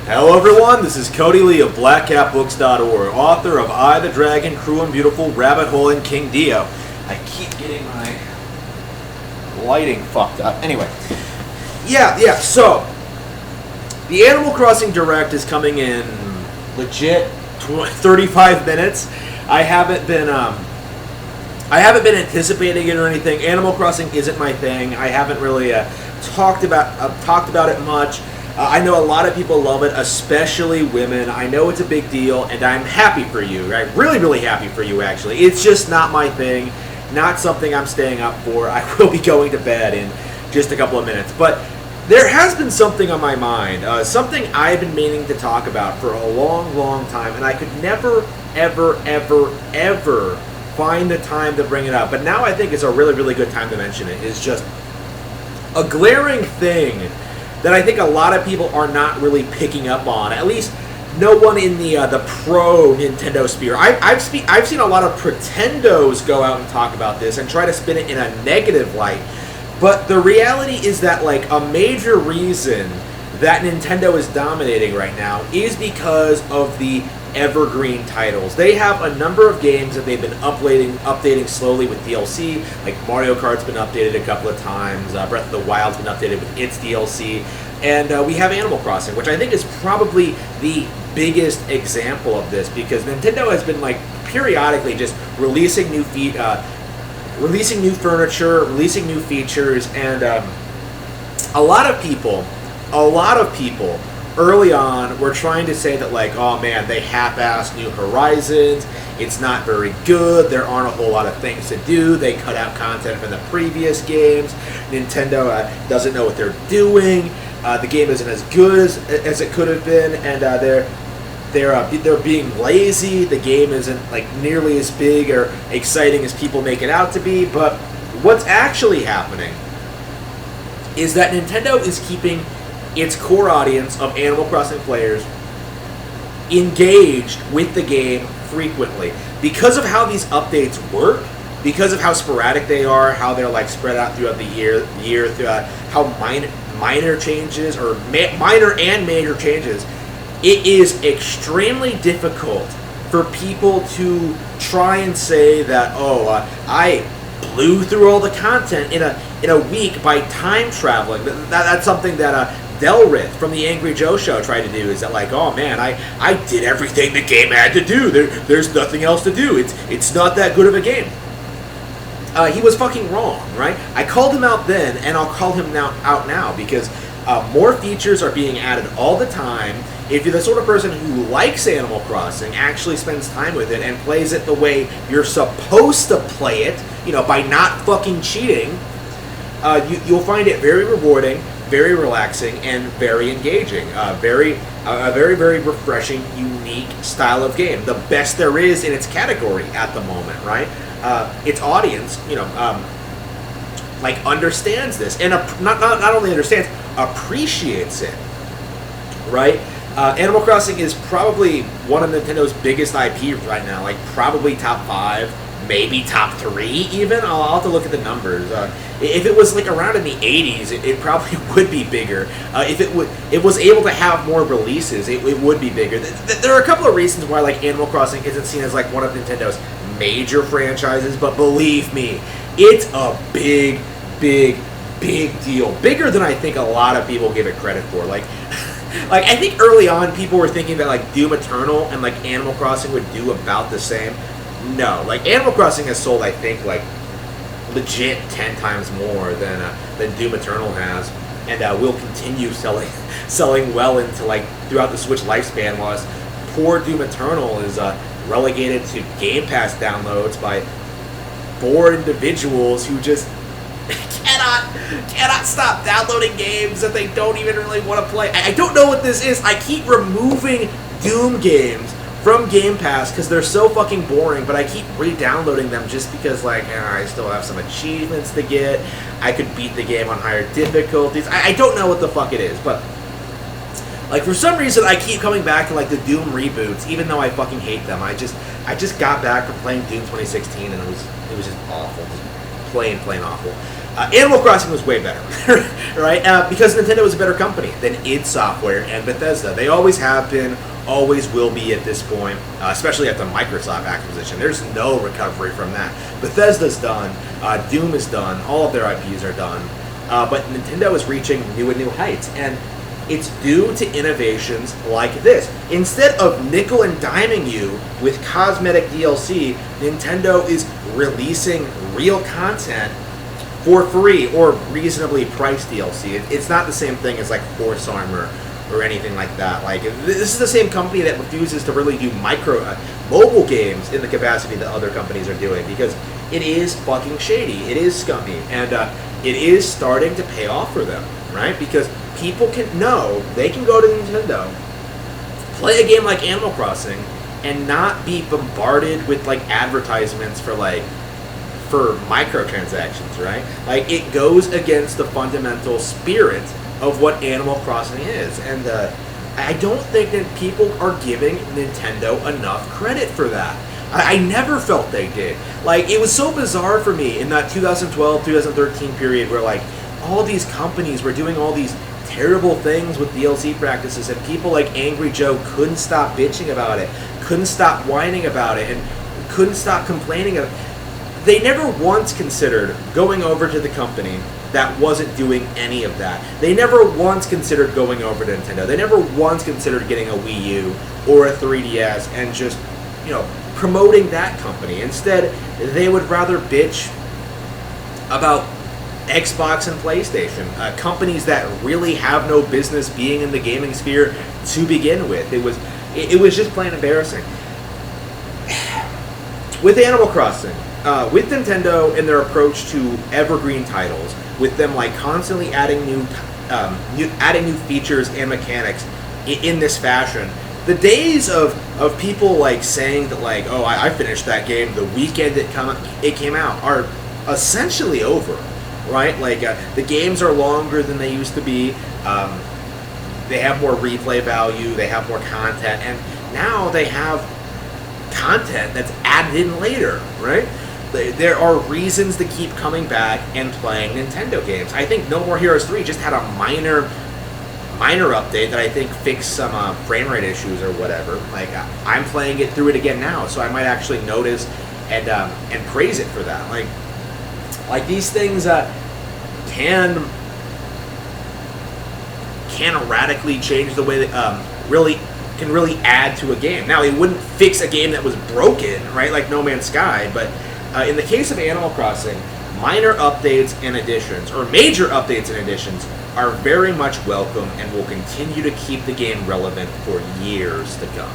Hello everyone, this is Cody Lee of BlackCatBooks.org, author of I, the Dragon, Cruel and Beautiful, Rabbit Hole, and King Dio. I keep getting my lighting fucked up. Anyway, so the Animal Crossing Direct is coming in legit 35 minutes. I haven't been anticipating it or anything. Animal Crossing isn't my thing. I haven't really talked about it much. I know a lot of people love it, especially women. I know it's a big deal, and I'm happy for you, right? Really, really happy for you, actually. It's just not my thing, not something I'm staying up for. I will be going to bed in just a couple of minutes. But there has been something on my mind, something I've been meaning to talk about for a long, long time, and I could never, ever find the time to bring it up. But now I think it's a really, really good time to mention it. It's just a glaring thing that I think a lot of people are not really picking up on. At least no one in the pro Nintendo sphere. I've seen a lot of pretendos go out and talk about this and try to spin it in a negative light. But the reality is that like a major reason that Nintendo is dominating right now is because of the Evergreen titles. They have a number of games that they've been updating slowly with DLC. Like Mario Kart's been updated a couple of times. Breath of the Wild's been updated with its DLC. And we have Animal Crossing, which I think is probably the biggest example of this, because Nintendo has been like periodically just releasing new furniture, releasing new features, and a lot of people early on were trying to say that like, oh man, they half-assed New Horizons, it's not very good, there aren't a whole lot of things to do, they cut out content from the previous games, Nintendo doesn't know what they're doing, the game isn't as good as it could have been, and they're being lazy, the game isn't like nearly as big or exciting as people make it out to be. But what's actually happening is that Nintendo is keeping its core audience of Animal Crossing players engaged with the game frequently. Because of how these updates work, because of how sporadic they are, how they're like spread out throughout the year throughout how minor changes, or minor and major changes, it is extremely difficult for people to try and say that, I blew through all the content in a week by time traveling. That's something that Delrith from the Angry Joe Show tried to do, is that like, oh man, I did everything the game had to do. There's nothing else to do. It's not that good of a game. He was fucking wrong, right? I called him out then, and I'll call him out now, because more features are being added all the time. If you're the sort of person who likes Animal Crossing, actually spends time with it, and plays it the way you're supposed to play it, by not fucking cheating, you'll find it very rewarding, very relaxing, and very engaging. A very, very refreshing, unique style of game. The best there is in its category at the moment, right? Its audience, understands this, and not only understands, appreciates it, right? Animal Crossing is probably one of Nintendo's biggest IP right now, like probably top 5, maybe top 3 even. I'll have to look at the numbers. If it was like around in the 80s, it probably would be bigger. If it was able to have more releases, it would be bigger. There are a couple of reasons why like Animal Crossing isn't seen as like one of Nintendo's major franchises, but believe me, it's a big deal. Bigger than I think a lot of people give it credit for. Like I think early on people were thinking that like Doom Eternal and like Animal Crossing would do about the same. No, like Animal Crossing has sold, I think, like legit 10 times more than Doom Eternal has, and will continue selling well into like throughout the Switch lifespan, while poor Doom Eternal is relegated to Game Pass downloads by bored individuals who just cannot stop downloading games that they don't even really want to play. I don't know what this is. I keep removing Doom games from Game Pass because they're so fucking boring, but I keep re-downloading them just because like I still have some achievements to get. I could beat the game on higher difficulties. I don't know what the fuck it is, but like for some reason I keep coming back to like the Doom reboots, even though I fucking hate them. I just got back from playing Doom 2016 and it was just awful, just plain awful. Animal Crossing was way better, right? Because Nintendo is a better company than id Software and Bethesda. They always have been, always will be at this point, especially after the Microsoft acquisition. There's no recovery from that. Bethesda's done, Doom is done, all of their IPs are done, but Nintendo is reaching new and new heights, and it's due to innovations like this. Instead of nickel and diming you with cosmetic DLC, Nintendo is releasing real content for free or reasonably priced DLC. It's not the same thing as like Horse Armor or anything like that. Like, this is the same company that refuses to really do mobile games in the capacity that other companies are doing, because it is fucking shady. It is scummy, and it is starting to pay off for them, right? Because people can know they can go to Nintendo, play a game like Animal Crossing, and not be bombarded with like advertisements for microtransactions, right? Like, it goes against the fundamental spirit of what Animal Crossing is, and I don't think that people are giving Nintendo enough credit for that. I never felt they did. Like, it was so bizarre for me in that 2012, 2013 period where like all these companies were doing all these terrible things with DLC practices, and people like Angry Joe couldn't stop bitching about it, couldn't stop whining about it, and couldn't stop complaining of it. They never once considered going over to the company that wasn't doing any of that. They never once considered going over to Nintendo. They never once considered getting a Wii U or a 3DS and just, promoting that company. Instead, they would rather bitch about Xbox and PlayStation, companies that really have no business being in the gaming sphere to begin with. It was just plain embarrassing. With Animal Crossing, with Nintendo and their approach to evergreen titles, with them like constantly adding new features and mechanics in this fashion, the days of people like saying that like, oh, I finished that game the weekend it came out are essentially over, right? Like, the games are longer than they used to be. They have more replay value. They have more content, and now they have content that's added in later, right? There are reasons to keep coming back and playing Nintendo games. I think No More Heroes 3 just had a minor update that I think fixed some frame rate issues or whatever. Like, I'm playing it through it again now, so I might actually notice and praise it for that. Like these things can radically change the way that really add to a game. Now, it wouldn't fix a game that was broken, right? Like No Man's Sky, but in the case of Animal Crossing, minor updates and additions, or major updates and additions, are very much welcome and will continue to keep the game relevant for years to come.